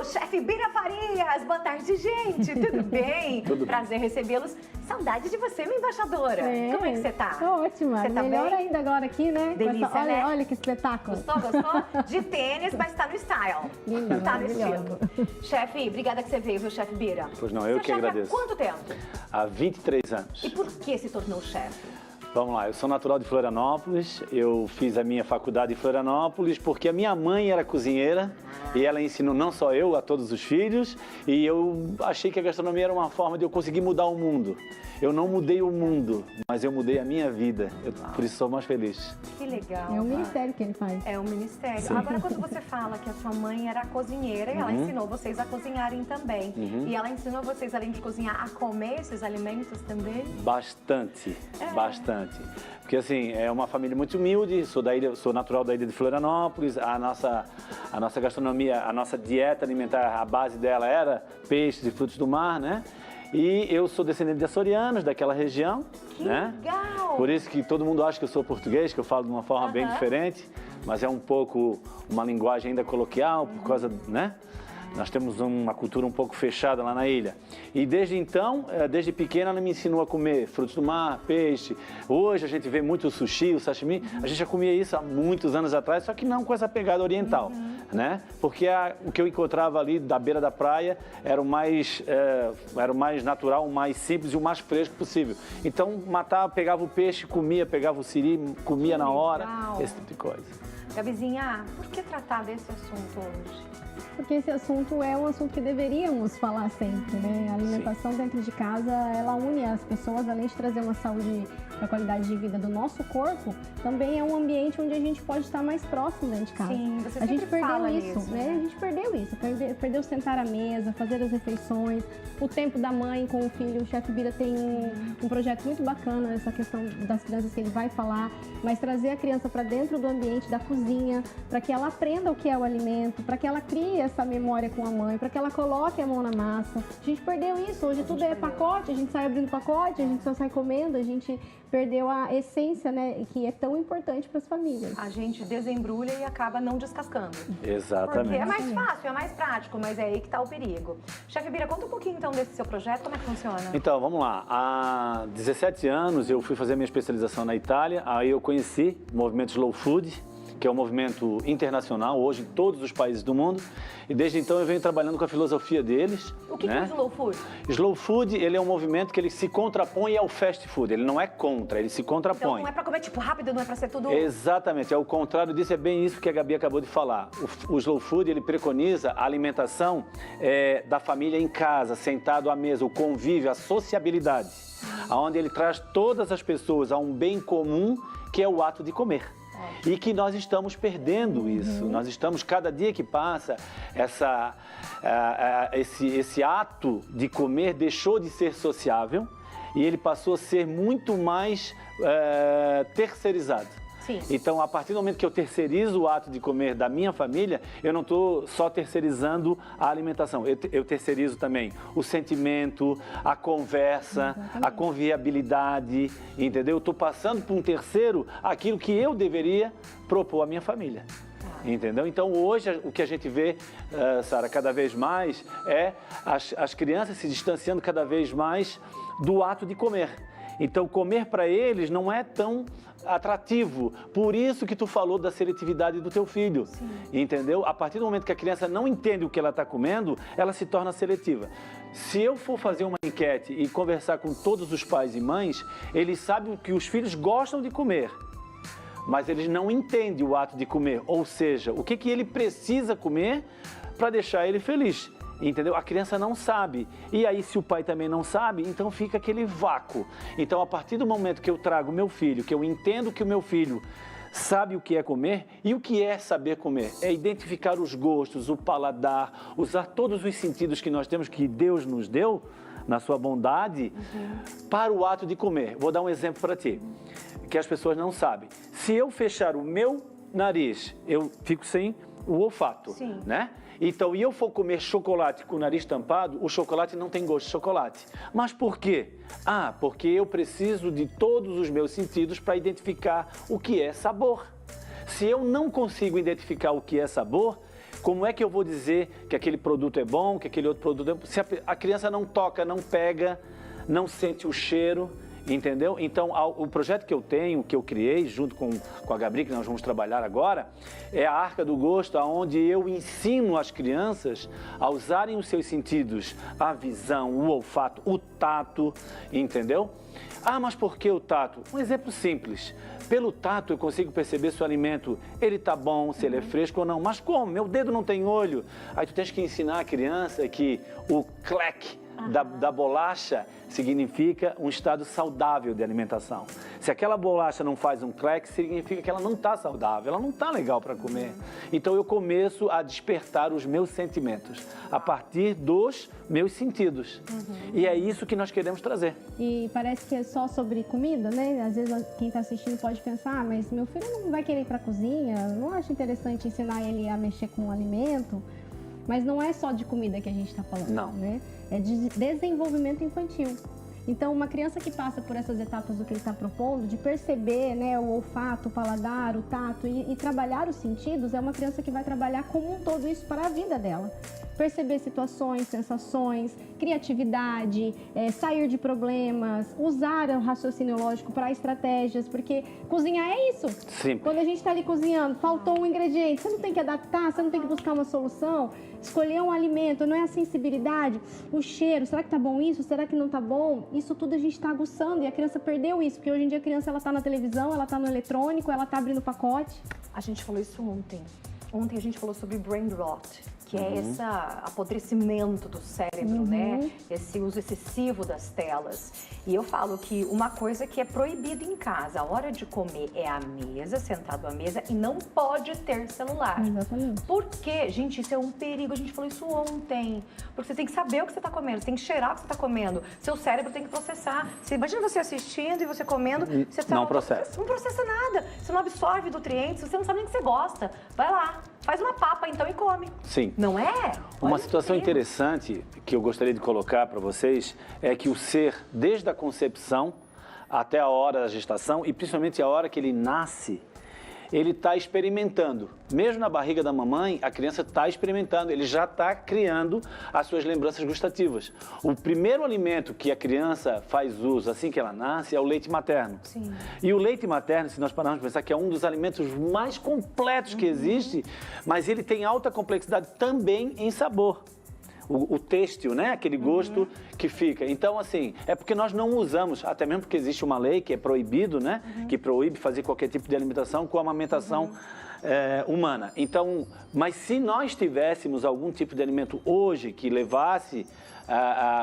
Uau, chefe Bira Farias, boa tarde, gente, tudo bem? Tudo bem. Prazer recebê-los. Saudade de você, minha embaixadora. Como é que você tá? Tô ótima, Você tá melhor bem? ainda agora aqui, né? Delícia, olha, né? olha que espetáculo. Gostou? De tênis, mas tá no style. Linda, Tá no maravilhosa. estilo. Chefe, obrigada que você veio, viu, chefe Bira? Pois não, eu Você que chefe agradeço. Há quanto tempo? Há 23 anos. E por que se tornou chefe? Vamos lá, eu sou natural de Florianópolis, eu fiz a minha faculdade em Florianópolis porque a minha mãe era cozinheira e ela ensinou não só eu, a todos os filhos, e eu achei que a gastronomia era uma forma de eu conseguir mudar o mundo. Eu não mudei o mundo, mas eu mudei a minha vida, por isso sou mais feliz. Que legal. É um ministério que ele faz. É um ministério. Sim. Agora, quando você fala que a sua mãe era cozinheira, ela ensinou vocês a cozinharem também. E ela ensinou vocês, além de cozinhar, a comer esses alimentos também? Bastante, bastante. Porque assim, é uma família muito humilde, sou natural da ilha de Florianópolis, a nossa gastronomia, a nossa dieta alimentar, a base dela era peixes e frutos do mar, né? E eu sou descendente de açorianos, daquela região, Que né? legal! Por isso que todo mundo acha que eu sou português, que eu falo de uma forma bem diferente, mas é um pouco uma linguagem ainda coloquial, por causa, né? Nós temos uma cultura um pouco fechada lá na ilha. E desde então, desde pequena, ela me ensinou a comer frutos do mar, peixe. Hoje a gente vê muito o sushi, o sashimi. A gente já comia isso há muitos anos atrás, só que não com essa pegada oriental, né? Porque o que eu encontrava ali da beira da praia era o mais natural, o mais simples e o mais fresco possível. Então, pegava o peixe, comia, pegava o siri, comia na hora, esse tipo de coisa. Gabizinha, por que tratar desse assunto hoje? Porque esse assunto é um assunto que deveríamos falar sempre, né? A alimentação dentro de casa, ela une as pessoas, além de trazer uma saúde e a qualidade de vida do nosso corpo, também é um ambiente onde a gente pode estar mais próximo dentro de casa. Sim, você a gente sempre fala perdeu isso, nisso, né? né? A gente perdeu isso, perdeu sentar à mesa, fazer as refeições, o tempo da mãe com o filho. O chefe Bira tem um projeto muito bacana, essa questão das crianças que ele vai falar, mas trazer a criança para dentro do ambiente da cozinha, para que ela aprenda o que é o alimento, para que ela crie essa memória com a mãe, para que ela coloque a mão na massa. A gente perdeu isso, hoje tudo é pacote, a gente sai abrindo pacote, a gente só sai comendo, a gente perdeu a essência, né, que é tão importante para as famílias. A gente desembrulha e acaba não descascando. Exatamente. Porque é mais fácil, é mais prático, mas é aí que está o perigo. Chefe Bira, conta um pouquinho então desse seu projeto, como é que funciona? Então, vamos lá. Há 17 anos eu fui fazer minha especialização na Itália, aí eu conheci o movimento Slow Food, que é um movimento internacional, hoje em todos os países do mundo, e desde então eu venho trabalhando com a filosofia deles. O que é o Slow Food? Slow Food, ele é um movimento que ele se contrapõe ao fast food, ele não é contra, ele se contrapõe. Então não é para comer tipo rápido, não é para ser tudo... Exatamente, é o contrário disso, é bem isso que a Gabi acabou de falar. O Slow Food, ele preconiza a alimentação da família em casa, sentado à mesa, o convívio, a sociabilidade, onde ele traz todas as pessoas a um bem comum, que é o ato de comer. E que nós estamos perdendo isso. Nós estamos, cada dia que passa, esse ato de comer deixou de ser sociável e ele passou a ser muito mais terceirizado. Sim. Então, a partir do momento que eu terceirizo o ato de comer da minha família, eu não estou só terceirizando a alimentação, eu terceirizo também o sentimento, a conversa, a conviabilidade, entendeu? Eu estou passando para um terceiro aquilo que eu deveria propor à minha família. Entendeu? Então, hoje, o que a gente vê, Sara, cada vez mais é as crianças se distanciando cada vez mais do ato de comer. Então, comer para eles não é tão atrativo. Por isso que tu falou da seletividade do teu filho. Sim. Entendeu? A partir do momento que a criança não entende o que ela está comendo, ela se torna seletiva. Se eu for fazer uma enquete e conversar com todos os pais e mães, eles sabem que os filhos gostam de comer, mas eles não entendem o ato de comer. Ou seja, o que ele precisa comer para deixar ele feliz. Entendeu? A criança não sabe. E aí, se o pai também não sabe, então fica aquele vácuo. Então, a partir do momento que eu trago meu filho, que eu entendo que o meu filho sabe o que é comer e o que é saber comer, é identificar os gostos, o paladar, usar todos os sentidos que nós temos, que Deus nos deu, na sua bondade, para o ato de comer. Vou dar um exemplo para ti, que as pessoas não sabem. Se eu fechar o meu nariz, eu fico sem o olfato, né? Então, e eu for comer chocolate com o nariz tampado, o chocolate não tem gosto de chocolate. Mas por quê? Porque eu preciso de todos os meus sentidos para identificar o que é sabor. Se eu não consigo identificar o que é sabor, Como é que eu vou dizer que aquele produto é bom, que aquele outro produto é bom? Se a criança não toca, não pega, não sente o cheiro, entendeu? Então, o projeto que eu tenho, que eu criei junto com a Gabri, que nós vamos trabalhar agora, é a Arca do Gosto, onde eu ensino as crianças a usarem os seus sentidos, a visão, o olfato, o tato, entendeu? Ah, mas por que o tato? Um exemplo simples. Pelo tato eu consigo perceber se o alimento, ele tá bom, se ele é fresco ou não. Mas como? Meu dedo não tem olho. Aí tu tens que ensinar a criança que o clack da bolacha significa um estado saudável de alimentação. Se aquela bolacha não faz um clack, significa que ela não está saudável, ela não está legal para comer. Então eu começo a despertar os meus sentimentos a partir dos meus sentidos. E é isso que nós queremos trazer. E parece que é só sobre comida, né? Às vezes quem está assistindo pode pensar, ah, mas meu filho não vai querer ir para a cozinha, não acho interessante ensinar ele a mexer com o alimento. Mas não é só de comida que a gente está falando, não, né? É de desenvolvimento infantil. Então, uma criança que passa por essas etapas do que ele está propondo, de perceber, né, o olfato, o paladar, o tato e trabalhar os sentidos, é uma criança que vai trabalhar como um todo isso para a vida dela. Perceber situações, sensações, criatividade, sair de problemas, usar o raciocínio lógico para estratégias, porque cozinhar é isso. Sim. Quando a gente está ali cozinhando, faltou um ingrediente, você não tem que adaptar, você não tem que buscar uma solução, escolher um alimento, não é a sensibilidade, o cheiro, será que tá bom isso, será que não tá bom? Isso tudo a gente está aguçando e a criança perdeu isso, porque hoje em dia a criança ela tá na televisão, ela tá no eletrônico, ela tá abrindo pacote. A gente falou isso ontem. Ontem a gente falou sobre brain rot, que é esse apodrecimento do cérebro, né? Esse uso excessivo das telas. E eu falo que uma coisa que é proibida em casa, a hora de comer é à mesa, sentado à mesa, e não pode ter celular. Exatamente. Porque, gente, isso é um perigo, a gente falou isso ontem. Porque você tem que saber o que você está comendo, você tem que cheirar o que você está comendo. Seu cérebro tem que processar. Imagina você assistindo e você comendo, você não processa. Não processa nada, você não absorve nutrientes, você não sabe nem o que você gosta. Vai lá, faz uma papa então e come. Sim. Não é? Uma situação interessante que eu gostaria de colocar para vocês é que o ser, desde a concepção até a hora da gestação e principalmente a hora que ele nasce, ele está experimentando. Mesmo na barriga da mamãe, a criança está experimentando, ele já está criando as suas lembranças gustativas. O primeiro alimento que a criança faz uso assim que ela nasce é o leite materno. Sim. E o leite materno, se nós pararmos de pensar que é um dos alimentos mais completos que existe, mas ele tem alta complexidade também em sabor. O têxtil, né? Aquele gosto que fica. Então, assim, é porque nós não usamos, até mesmo porque existe uma lei que é proibido, né? Que proíbe fazer qualquer tipo de alimentação com amamentação humana. Então, mas se nós tivéssemos algum tipo de alimento hoje que levasse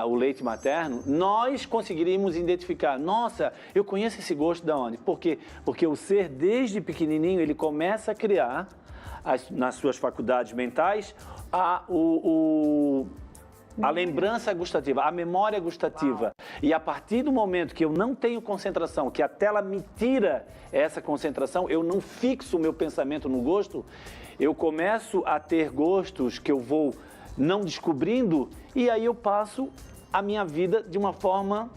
o leite materno, nós conseguiríamos identificar, nossa, eu conheço esse gosto de onde? Por quê? Porque o ser, desde pequenininho, ele começa a criar, nas suas faculdades mentais, a lembrança gustativa, a memória gustativa. Uau. E a partir do momento que eu não tenho concentração, que a tela me tira essa concentração, eu não fixo o meu pensamento no gosto, eu começo a ter gostos que eu vou não descobrindo e aí eu passo a minha vida de uma forma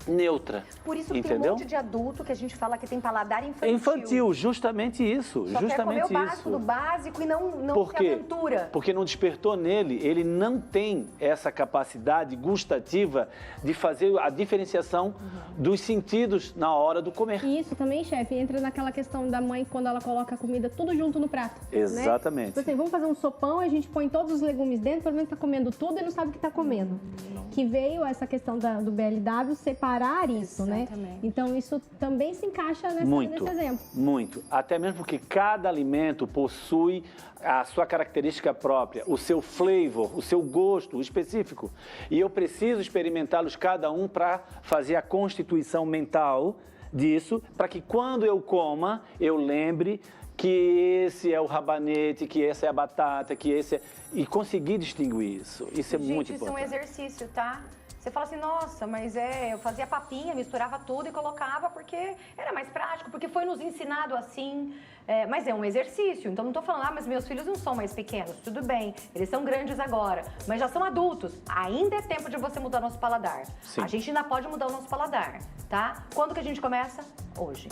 neutra. Por isso que entendeu? Tem um monte de adulto que a gente fala que tem paladar infantil. Infantil, justamente isso. Só justamente quer comer o básico isso. do básico e não Por se quê? aventura. Porque não despertou nele, ele não tem essa capacidade gustativa de fazer a diferenciação dos sentidos na hora do comer. E isso também, chefe, entra naquela questão da mãe quando ela coloca a comida tudo junto no prato. Exatamente. Né? Então, assim, vamos fazer um sopão, a gente põe todos os legumes dentro, pelo menos tá comendo tudo e não sabe o que tá comendo. Que veio essa questão do BLW separar isso, Exatamente. né? Então, isso também se encaixa nesse exemplo. Muito. Até mesmo porque cada alimento possui a sua característica própria, o seu flavor, o seu gosto específico. E eu preciso experimentá-los cada um para fazer a constituição mental disso, para que quando eu coma, eu lembre que esse é o rabanete, que essa é a batata, que esse é... E conseguir distinguir isso. Isso é muito importante. Gente, isso é um exercício, tá? Você fala assim, nossa, mas eu fazia papinha, misturava tudo e colocava porque era mais prático, porque foi nos ensinado assim. Mas é um exercício, então não tô falando, mas meus filhos não são mais pequenos, tudo bem, eles são grandes agora, mas já são adultos. Ainda é tempo de você mudar nosso paladar. Sim. A gente ainda pode mudar o nosso paladar, tá? Quando que a gente começa? Hoje.